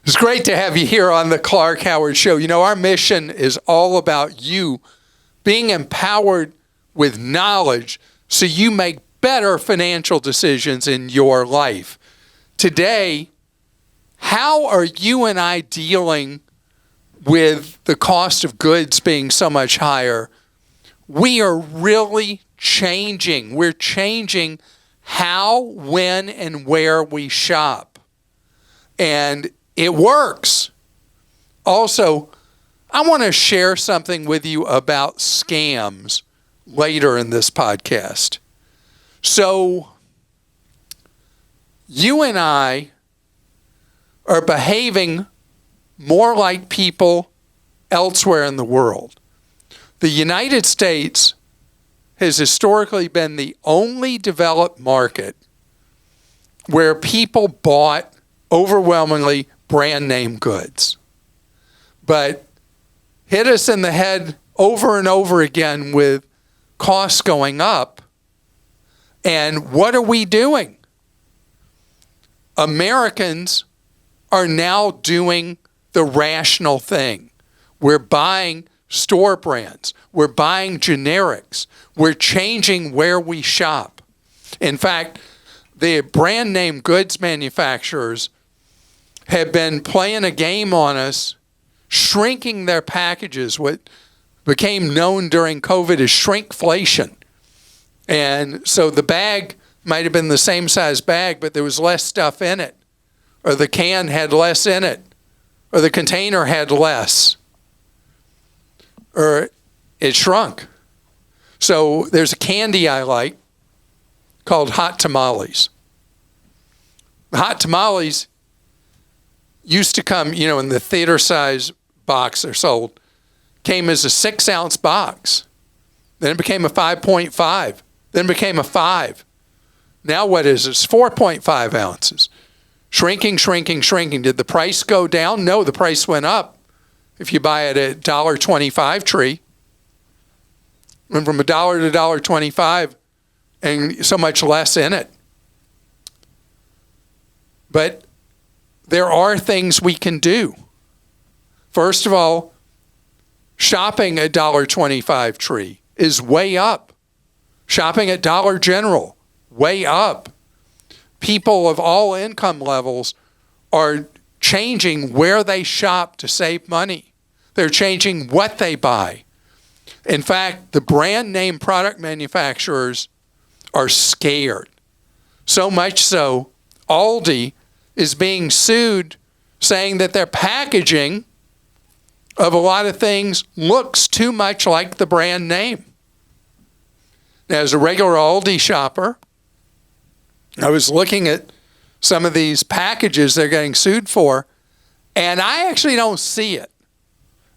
It's great to have you here on the Clark Howard Show. You know, our mission is all about you being empowered with knowledge so you make better financial decisions in your life. Today, how are you and I dealing with the cost of goods being so much higher? We are really changing. We're changing how, when, and where we shop. And it works. Also, I want to share something with you about scams later in this podcast. So, you and I are behaving more like people elsewhere in the world. The United States has historically been the only developed market where people bought overwhelmingly brand name goods. But hit us in the head over and over again with costs going up. And what are we doing? Americans are now doing the rational thing. We're buying store brands. We're buying generics. We're changing where we shop. In fact, the brand name goods manufacturers have been playing a game on us, shrinking their packages. What became known during COVID as shrinkflation. And so the bag might have been the same size bag, but there was less stuff in it. Or the can had less in it. Or the container had less. Or it shrunk. So there's a candy I like called hot tamales. Hot tamales used to come, you know, in the theater size box they're sold, came as a 6-ounce box. Then it became a 5.5. Then it became a 5. Now what is it? It's 4.5 ounces. Shrinking, shrinking, shrinking. Did the price go down? No, the price went up. If you buy it at $1.25 tree, went from $1 to $1.25 and so much less in it. But there are things we can do. First of all, shopping at $1.25 tree is way up. Shopping at Dollar General, way up. People of all income levels are changing where they shop to save money. They're changing what they buy. In fact, the brand name product manufacturers are scared. So much so, Aldi is being sued, saying that their packaging of a lot of things looks too much like the brand name. Now, as a regular Aldi shopper, I was looking at some of these packages they're getting sued for, and I actually don't see it.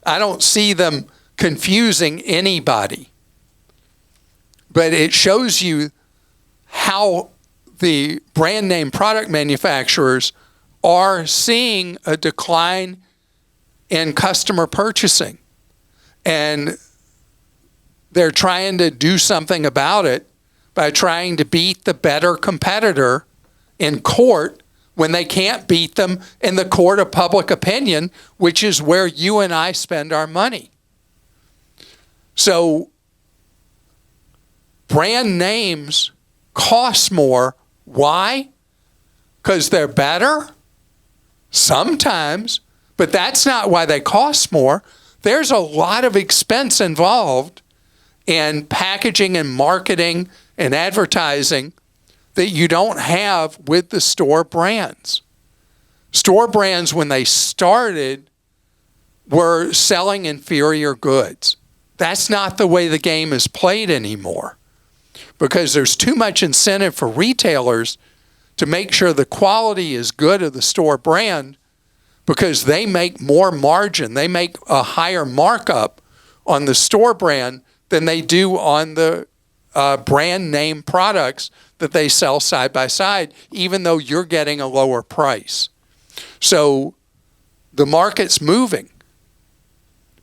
I don't see them confusing anybody. But it shows you how the brand name product manufacturers are seeing a decline in customer purchasing. And they're trying to do something about it by trying to beat the better competitor in court when they can't beat them in the court of public opinion, which is where you and I spend our money. So brand names cost more. Why? Because they're better? Sometimes, but that's not why they cost more. There's a lot of expense involved in packaging and marketing and advertising that you don't have with the store brands. Store brands, when they started, were selling inferior goods. That's not the way the game is played anymore, because there's too much incentive for retailers to make sure the quality is good of the store brand, because they make more margin. They make a higher markup on the store brand than they do on the brand name products that they sell side by side, even though you're getting a lower price. So the market's moving.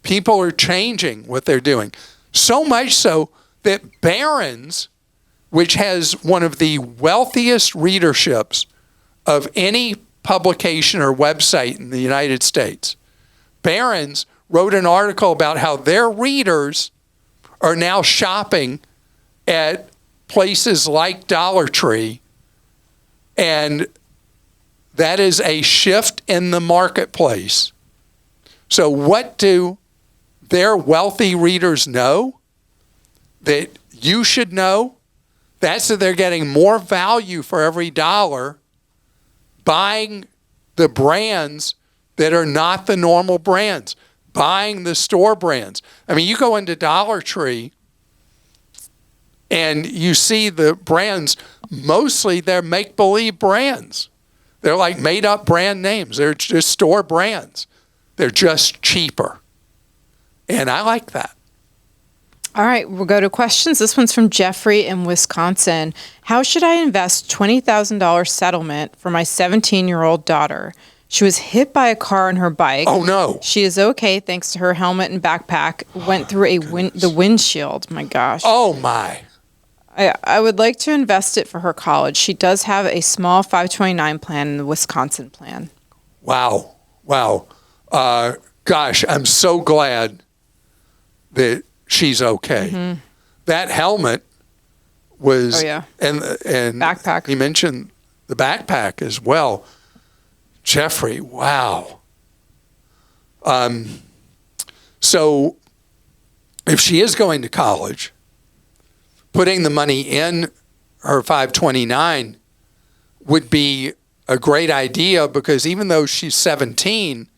People are changing what they're doing. So much so that Barron's, which has one of the wealthiest readerships of any publication or website in the United States. Barron's wrote an article about how their readers are now shopping at places like Dollar Tree, and that is a shift in the marketplace. So what do their wealthy readers know that you should know? That's that they're getting more value for every dollar buying the brands that are not the normal brands, buying the store brands. I mean, you go into Dollar Tree and you see the brands, mostly they're make-believe brands. They're like made-up brand names. They're just store brands. They're just cheaper. And I like that. All right, we'll go to questions. This one's from Jeffrey in Wisconsin. How should I invest $20,000 settlement for my 17-year-old daughter? She was hit by a car on her bike. Oh, no. She is okay thanks to her helmet and backpack. Went through the windshield. My gosh. Oh, my. I would like to invest it for her college. She does have a small 529 plan in the Wisconsin plan. Wow. Gosh, I'm so glad that she's okay. Mm-hmm. That helmet was, and backpack. He mentioned the backpack as well. Jeffrey, wow. So if she is going to college, putting the money in her 529 would be a great idea, because even though she's 17,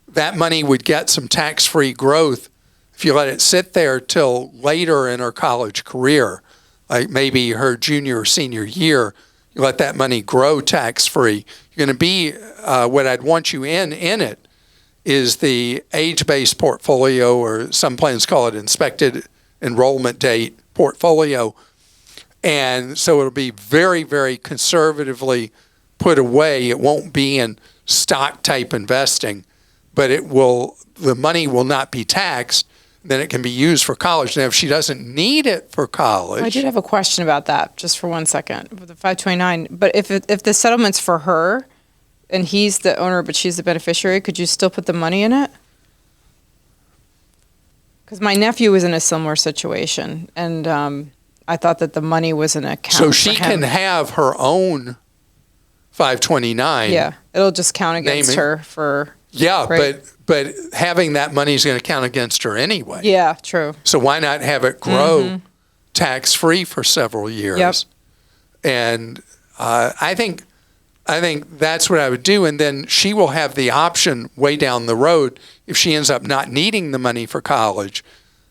that money would get some tax-free growth if you let it sit there till later in her college career, like maybe her junior or senior year. You let that money grow tax-free. You're going to be, what I'd want you in it is the age-based portfolio, or some plans call it inspected enrollment date portfolio. And so it'll be very, very conservatively put away. It won't be in stock-type investing, but the money will not be taxed. Then it can be used for college. Now, if she doesn't need it for college... I did have a question about that, just for 1 second, with the 529. But if the settlement's for her, and he's the owner, but she's the beneficiary, could you still put the money in it? Because my nephew was in a similar situation, and I thought that the money was in an account So she for him. can have her own 529. Yeah, it'll just count against her for... Yeah, right? but having that money is going to count against her anyway. Yeah, true. So why not have it grow tax-free for several years? Yep. And I think that's what I would do. And then she will have the option way down the road, if she ends up not needing the money for college,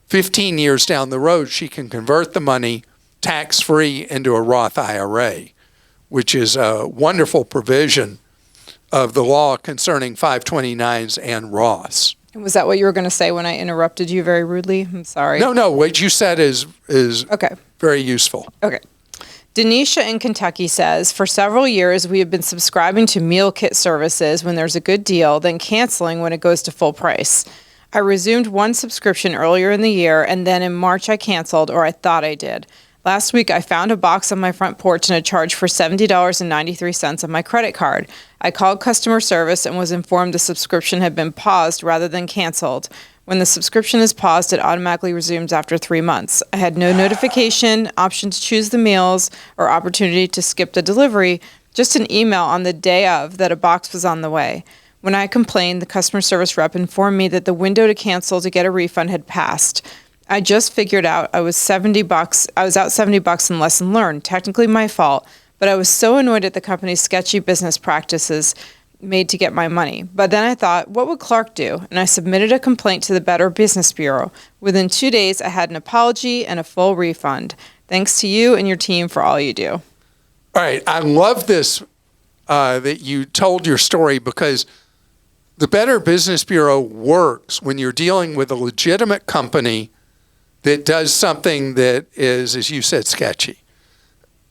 15 years down the road, she can convert the money tax-free into a Roth IRA, which is a wonderful provision of the law concerning 529s and Roths. Was that what you were going to say when I interrupted you very rudely? I'm sorry. No, what you said is okay. Very useful. Okay. Denisha in Kentucky says, for several years we have been subscribing to meal kit services when there's a good deal, then canceling when it goes to full price. I resumed one subscription earlier in the year, and then in March I canceled, or I thought I did. Last week, I found a box on my front porch and a charge for $70.93 on my credit card. I called customer service and was informed the subscription had been paused rather than canceled. When the subscription is paused, it automatically resumes after 3 months. I had no notification, option to choose the meals, or opportunity to skip the delivery, just an email on the day of that a box was on the way. When I complained, the customer service rep informed me that the window to cancel to get a refund had passed. I just figured out I was $70. I was out $70 in lesson learned. Technically my fault, but I was so annoyed at the company's sketchy business practices made to get my money. But then I thought, what would Clark do? And I submitted a complaint to the Better Business Bureau. Within 2 days, I had an apology and a full refund. Thanks to you and your team for all you do. All right, I love this that you told your story, because the Better Business Bureau works when you're dealing with a legitimate company that does something that is, as you said, sketchy.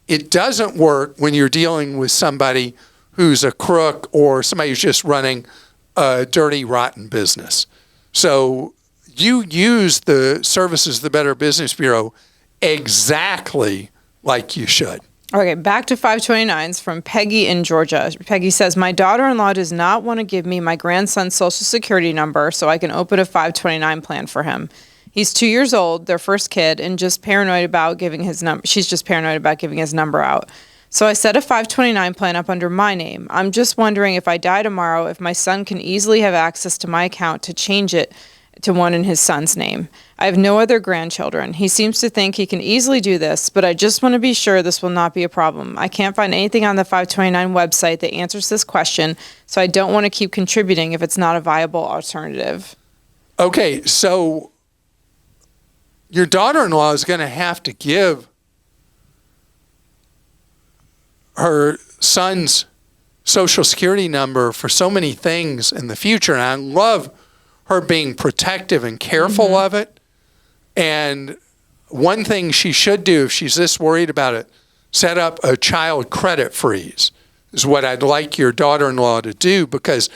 It doesn't work when you're dealing with somebody who's a crook or somebody who's just running a dirty, rotten business. So you use the services of the Better Business Bureau exactly like you should. Okay, back to 529s from Peggy in Georgia. Peggy says, my daughter-in-law does not want to give me my grandson's social security number so I can open a 529 plan for him. He's 2 years old, their first kid, and just paranoid about giving his number. She's just paranoid about giving his number out. So I set a 529 plan up under my name. I'm just wondering if I die tomorrow, if my son can easily have access to my account to change it to one in his son's name. I have no other grandchildren. He seems to think he can easily do this, but I just want to be sure this will not be a problem. I can't find anything on the 529 website that answers this question, so I don't want to keep contributing if it's not a viable alternative. Okay, so your daughter-in-law is going to have to give her son's social security number for so many things in the future. And I love her being protective and careful of it. And one thing she should do, if she's this worried about it, set up a child credit freeze is what I'd like your daughter-in-law to do, because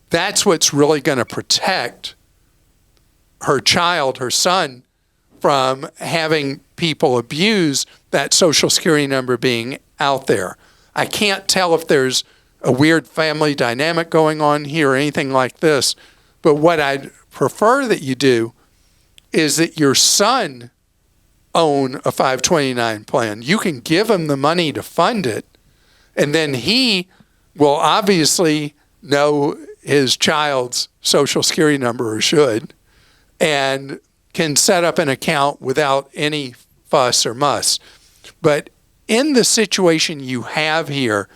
that's what's really going to protect her child, her son, from having people abuse that social security number being out there. I can't tell if there's a weird family dynamic going on here or anything like this, but what I'd prefer that you do is that your son own a 529 plan. You can give him the money to fund it, and then he will obviously know his child's social security number, or should, and can set up an account without any fuss or muss. But in the situation you have here,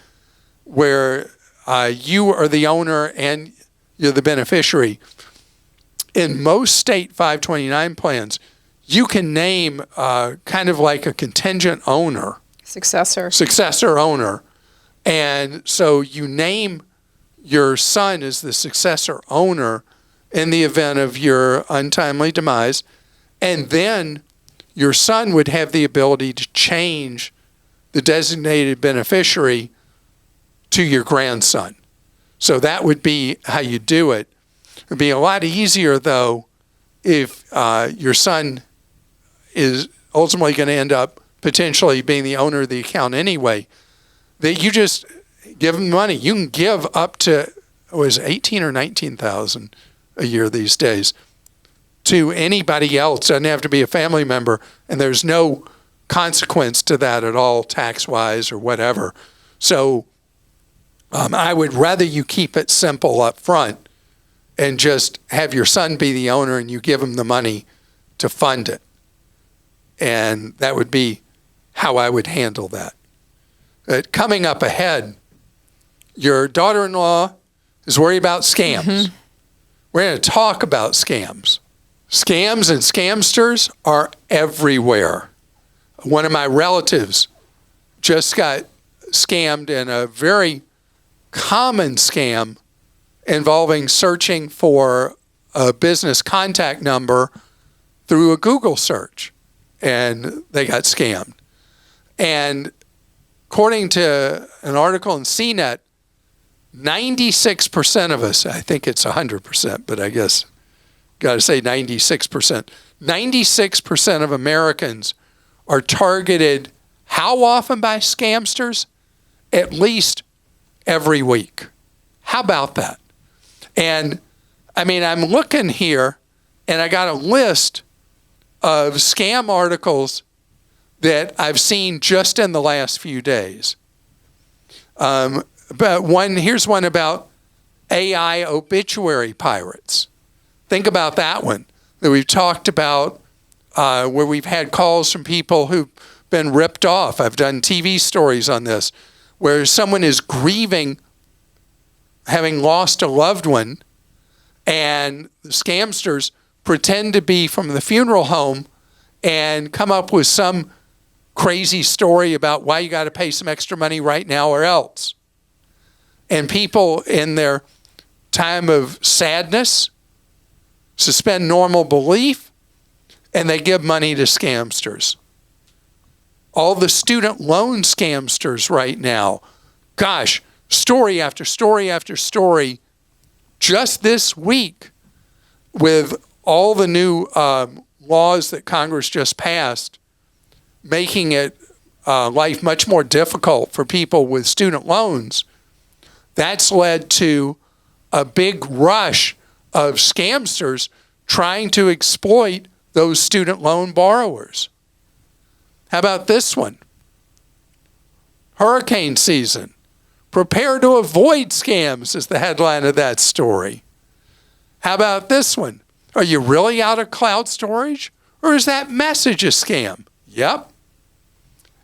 where you are the owner and you're the beneficiary, in most state 529 plans, you can name kind of like a contingent owner. Successor owner. And so you name your son as the successor owner in the event of your untimely demise. And then your son would have the ability to change the designated beneficiary to your grandson. So that would be how you do it. It would be a lot easier, though, if your son is ultimately going to end up potentially being the owner of the account anyway, that you just give him money. You can give up to, was 18 or 19,000 a year these days to anybody else. Doesn't have to be a family member, and there's no consequence to that at all, tax-wise or whatever. So I would rather you keep it simple up front and just have your son be the owner and you give him the money to fund it. And that would be how I would handle that. Coming up ahead, your daughter-in-law is worried about scams. Mm-hmm. We're going to talk about scams. Scams and scamsters are everywhere. One of my relatives just got scammed in a very common scam involving searching for a business contact number through a Google search, and they got scammed. And according to an article in CNET, 96% of us, I think it's 100%, but I guess got to say 96%. 96% of Americans are targeted how often by scamsters? At least every week. How about that? And I mean, I'm looking here and I got a list of scam articles that I've seen just in the last few days. But here's one about AI obituary pirates. Think about that one that we've talked about, where we've had calls from people who've been ripped off. I've done TV stories on this, where someone is grieving having lost a loved one, and the scamsters pretend to be from the funeral home and come up with some crazy story about why you got to pay some extra money right now or else. And people in their time of sadness suspend normal belief, and they give money to scamsters. All the student loan scamsters right now, gosh, story after story after story, just this week with all the new laws that Congress just passed, making it life much more difficult for people with student loans, that's led to a big rush of scamsters trying to exploit those student loan borrowers. How about this one? Hurricane season. Prepare to avoid scams is the headline of that story. How about this one? Are you really out of cloud storage? Or is that message a scam? Yep.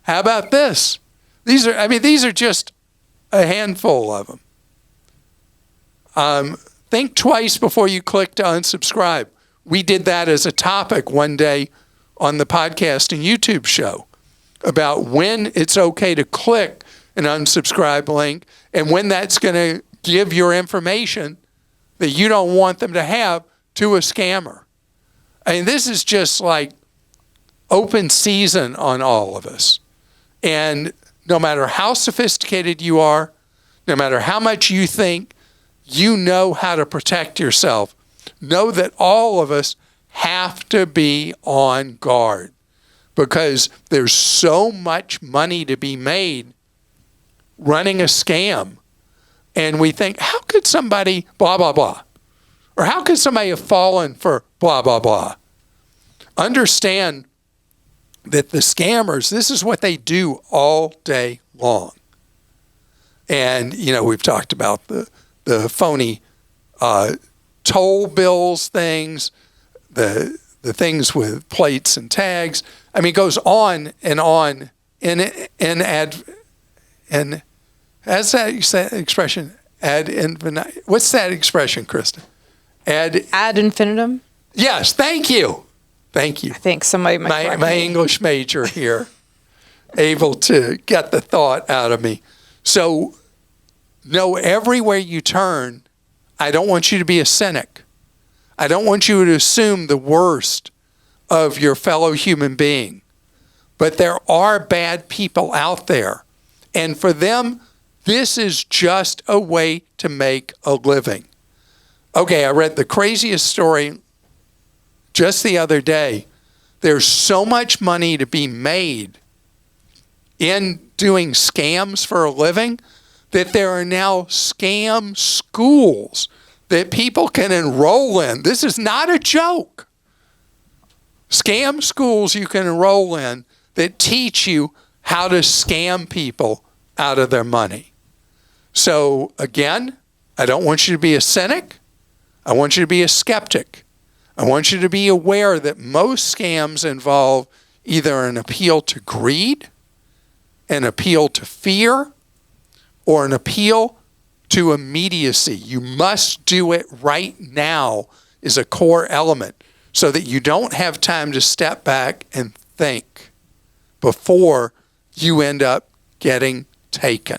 How about this? These are just a handful of them. Think twice before you click to unsubscribe. We did that as a topic one day on the podcast and YouTube show about when it's okay to click an unsubscribe link and when that's going to give your information that you don't want them to have to a scammer. I mean, this is just like open season on all of us. And no matter how sophisticated you are, no matter how much you think you know how to protect yourself, know that all of us have to be on guard because there's so much money to be made running a scam. And we think, how could somebody blah, blah, blah? Or how could somebody have fallen for blah, blah, blah? Understand that the scammers, this is what they do all day long. And, we've talked about the phony toll bills things, the things with plates and tags. I mean, it goes on and on. And as that expression, ad infinitum. What's that expression, Krista? Ad infinitum? Yes, thank you. Thank you. I think somebody might correct my me. English major here, able to get the thought out of me. So, know everywhere you turn, I don't want you to be a cynic. I don't want you to assume the worst of your fellow human being. But there are bad people out there. And for them, this is just a way to make a living. Okay, I read the craziest story just the other day. There's so much money to be made in doing scams for a living that there are now scam schools that people can enroll in. This is not a joke. Scam schools you can enroll in that teach you how to scam people out of their money. So again, I don't want you to be a cynic. I want you to be a skeptic. I want you to be aware that most scams involve either an appeal to greed, an appeal to fear, or an appeal to immediacy. You must do it right now is a core element so that you don't have time to step back and think before you end up getting taken.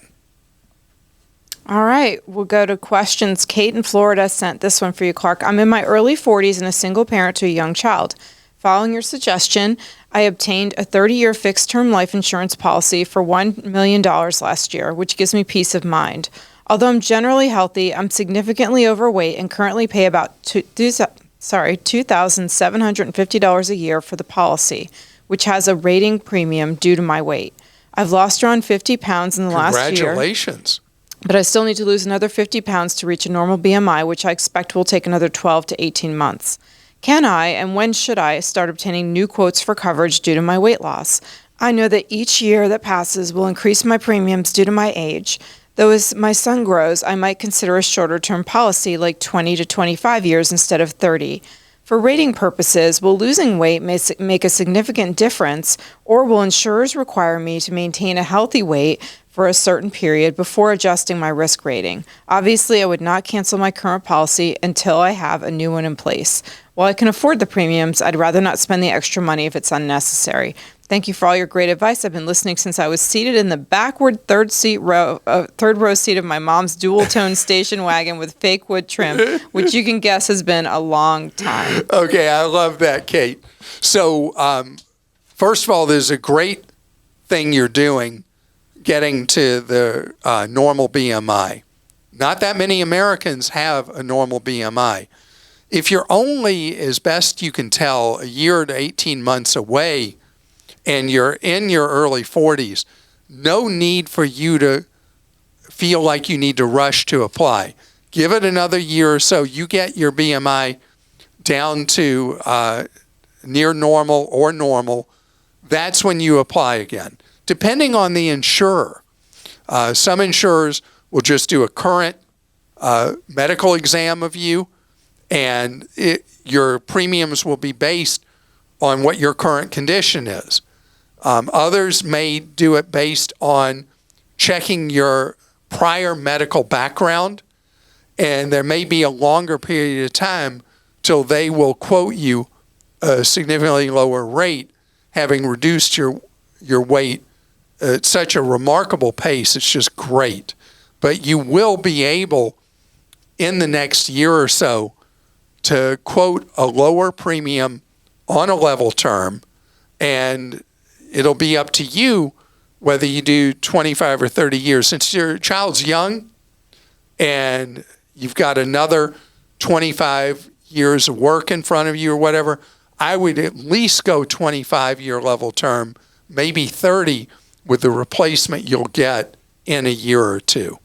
All right, we'll go to questions. Kate in Florida sent this one for you, Clark. I'm in my early 40s and a single parent to a young child. Following your suggestion, I obtained a 30-year fixed-term life insurance policy for $1 million last year, which gives me peace of mind. Although I'm generally healthy, I'm significantly overweight and currently pay about $2,750 a year for the policy, which has a rating premium due to my weight. I've lost around 50 pounds in the last year. Congratulations. But I still need to lose another 50 pounds to reach a normal BMI, which I expect will take another 12 to 18 months. Can I, and when should I, start obtaining new quotes for coverage due to my weight loss? I know that each year that passes will increase my premiums due to my age. Though as my son grows, I might consider a shorter-term policy like 20 to 25 years instead of 30. For rating purposes, will losing weight make a significant difference, or will insurers require me to maintain a healthy weight for a certain period before adjusting my risk rating? Obviously, I would not cancel my current policy until I have a new one in place. While I can afford the premiums, I'd rather not spend the extra money if it's unnecessary. Thank you for all your great advice. I've been listening since I was seated in the backward third row seat of my mom's dual-tone station wagon with fake wood trim, which you can guess has been a long time. Okay, I love that, Kate. So, first of all, there's a great thing you're doing, getting to the normal BMI. Not that many Americans have a normal BMI. If you're only, as best you can tell, a year to 18 months away, and you're in your early 40s, no need for you to feel like you need to rush to apply. Give it another year or so. You get your BMI down to near normal or normal. That's when you apply again, depending on the insurer. Some insurers will just do a current medical exam of you, and your premiums will be based on what your current condition is. Others may do it based on checking your prior medical background, and there may be a longer period of time till they will quote you a significantly lower rate, having reduced your weight at such a remarkable pace. It's just great. But you will be able, in the next year or so, to quote a lower premium on a level term, and it'll be up to you whether you do 25 or 30 years. Since your child's young and you've got another 25 years of work in front of you or whatever, I would at least go 25-year level term, maybe 30, with the replacement you'll get in a year or two.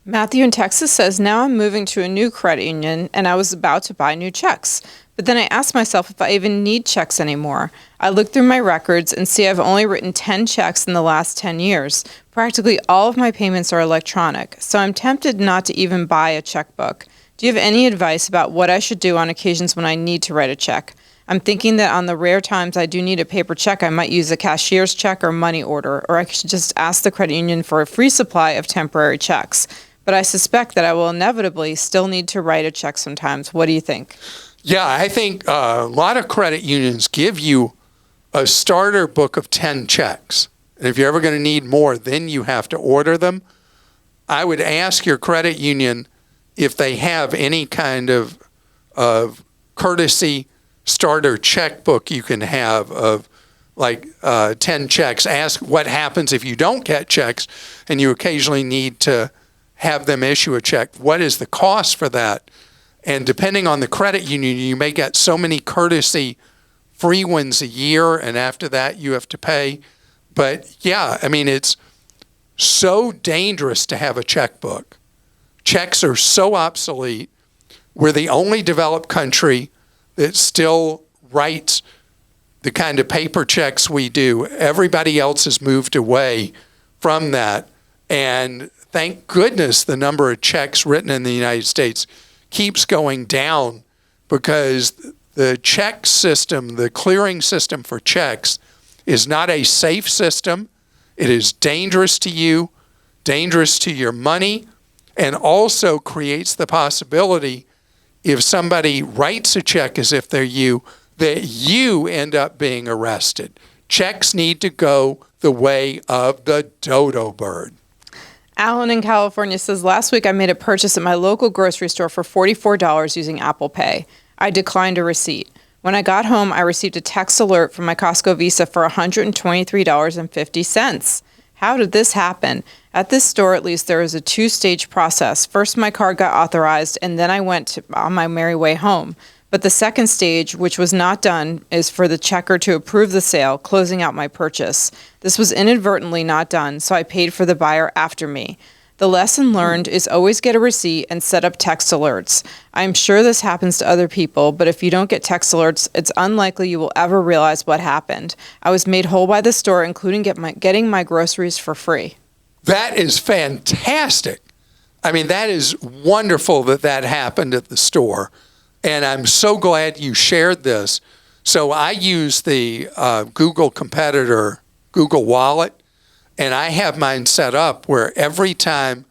Matthew in Texas says, now I'm moving to a new credit union and I was about to buy new checks. But then I asked myself if I even need checks anymore. I look through my records and see I've only written 10 checks in the last 10 years. Practically all of my payments are electronic, so I'm tempted not to even buy a checkbook. Do you have any advice about what I should do on occasions when I need to write a check? I'm thinking that on the rare times I do need a paper check, I might use a cashier's check or money order, or I should just ask the credit union for a free supply of temporary checks. But I suspect that I will inevitably still need to write a check sometimes. What do you think? Yeah, I think a lot of credit unions give you a starter book of 10 checks. And if you're ever going to need more, then you have to order them. I would ask your credit union if they have any kind of courtesy starter checkbook you can have of like 10 checks. Ask what happens if you don't get checks and you occasionally need to have them issue a check. What is the cost for that? And depending on the credit union, you may get so many courtesy free ones a year, and after that you have to pay. But yeah, I mean, it's so dangerous to have a checkbook. Checks are so obsolete. We're the only developed country that still writes the kind of paper checks we do. Everybody else has moved away from that. And thank goodness the number of checks written in the United States keeps going down, because the check system, the clearing system for checks, is not a safe system. It is dangerous to you, dangerous to your money, and also creates the possibility, if somebody writes a check as if they're you, that you end up being arrested. Checks need to go the way of the dodo bird. Alan in California says, last week I made a purchase at my local grocery store for $44 using Apple Pay. I declined a receipt. When I got home, I received a text alert from my Costco Visa for $123.50. How did this happen? At this store, at least, there is a two-stage process. First, my card got authorized, and then I went on my merry way home. But the second stage, which was not done, is for the checker to approve the sale, closing out my purchase. This was inadvertently not done, so I paid for the buyer after me. The lesson learned is always get a receipt and set up text alerts. I'm sure this happens to other people, but if you don't get text alerts, it's unlikely you will ever realize what happened. I was made whole by the store, including getting my groceries for free. That is fantastic. I mean, that is wonderful that happened at the store. And I'm so glad you shared this. So I use the Google competitor, Google Wallet, and I have mine set up where every time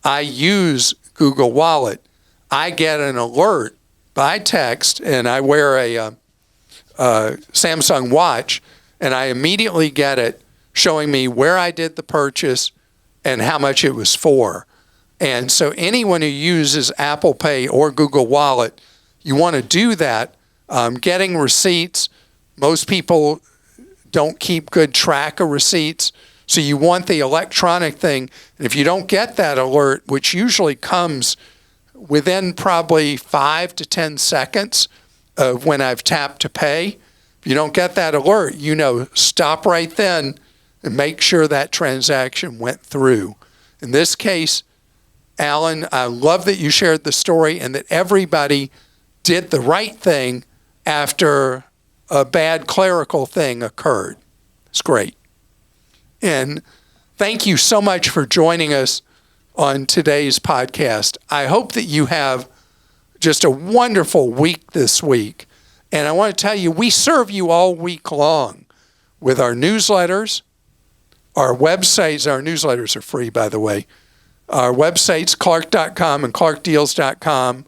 I use Google Wallet, I get an alert by text, and I wear a Samsung watch, and I immediately get it showing me where I did the purchase and how much it was for. And so anyone who uses Apple Pay or Google Wallet, you want to do that. Getting receipts, most people don't keep good track of receipts, so you want the electronic thing. And if you don't get that alert, which usually comes within probably 5 to 10 seconds of when I've tapped to pay, If you don't get that alert, stop right then and make sure that transaction went through. In this case, Alan, I love that you shared the story and that everybody did the right thing after a bad clerical thing occurred. It's great. And thank you so much for joining us on today's podcast. I hope that you have just a wonderful week this week. And I want to tell you, we serve you all week long with our newsletters, our websites. Our newsletters are free, by the way. Our websites, clark.com and clarkdeals.com.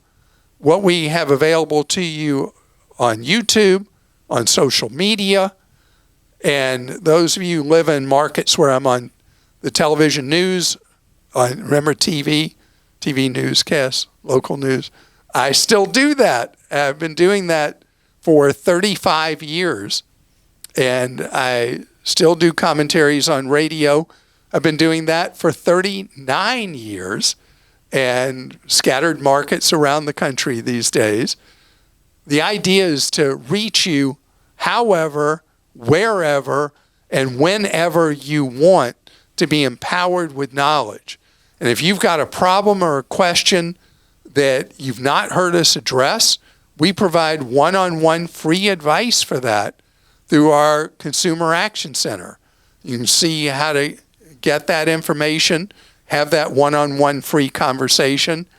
What we have available to you on YouTube, on social media, and those of you who live in markets where I'm on the television news, remember TV newscasts, local news. I still do that. I've been doing that for 35 years, and I still do commentaries on radio. I've been doing that for 39 years and scattered markets around the country these days. The idea is to reach you however, wherever, and whenever you want to be empowered with knowledge. And if you've got a problem or a question that you've not heard us address, we provide one-on-one free advice for that through our Consumer Action Center. You can see how to get that information, have that one-on-one free conversation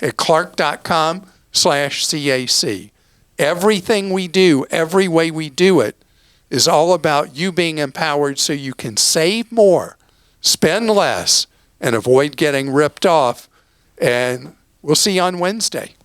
at clark.com/CAC. Everything we do, every way we do it, is all about you being empowered so you can save more, spend less, and avoid getting ripped off. And we'll see you on Wednesday.